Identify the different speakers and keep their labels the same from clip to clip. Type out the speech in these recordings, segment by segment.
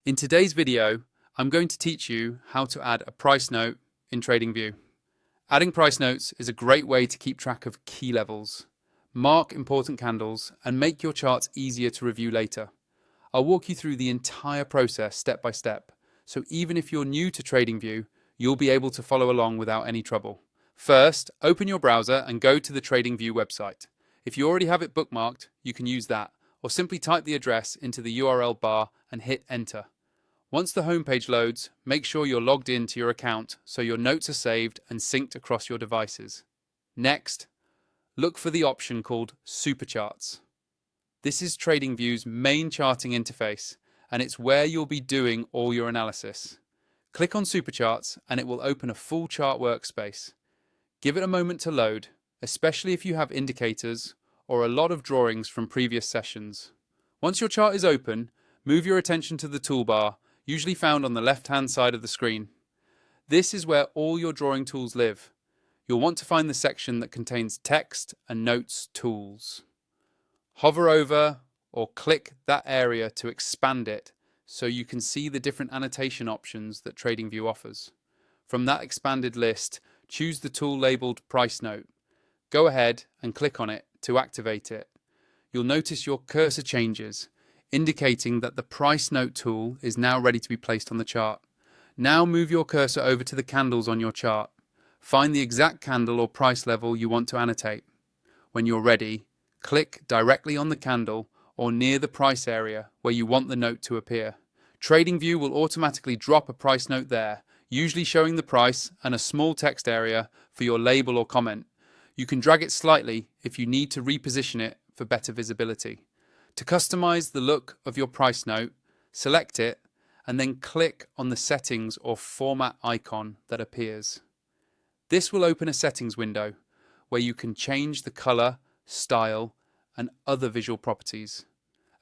Speaker 1: In today's video, I'm going to teach you how to add a price note in Tradingview. Adding price notes is a great way to keep track of key levels, mark important candles, and make your charts easier to review later. I'll walk you through the entire process step by step, so even if you're new to Tradingview, you'll be able to follow along without any trouble. First, open your browser and go to the Tradingview website. If you already have it bookmarked, you can use that, or simply type the address into the URL bar and hit enter. Once the homepage loads, make sure you're logged in to your account so your notes are saved and synced across your devices. Next, look for the option called Supercharts. This is Tradingview's main charting interface, and it's where you'll be doing all your analysis. Click on Supercharts and it will open a full chart workspace. Give it a moment to load, especially if you have indicators or a lot of drawings from previous sessions. Once your chart is open, move your attention to the toolbar, usually found on the left-hand side of the screen. This is where all your drawing tools live. You'll want to find the section that contains text and notes tools. Hover over or click that area to expand it so you can see the different annotation options that Tradingview offers. From that expanded list, choose the tool labeled Price Note. Go ahead and click on it to activate it. You'll notice your cursor changes, indicating that the Price Note tool is now ready to be placed on the chart. Now move your cursor over to the candles on your chart. Find the exact candle or price level you want to annotate. When you're ready, click directly on the candle or near the price area where you want the note to appear. Tradingview will automatically drop a price note there, usually showing the price and a small text area for your label or comment. You can drag it slightly if you need to reposition it for better visibility. To customize the look of your price note, select it and then click on the settings or format icon that appears. This will open a settings window where you can change the color, style, and other visual properties.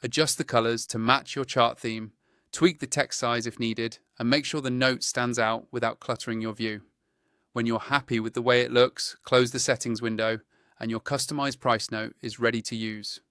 Speaker 1: Adjust the colors to match your chart theme, tweak the text size if needed, and make sure the note stands out without cluttering your view. When you're happy with the way it looks, close the settings window and your customized price note is ready to use.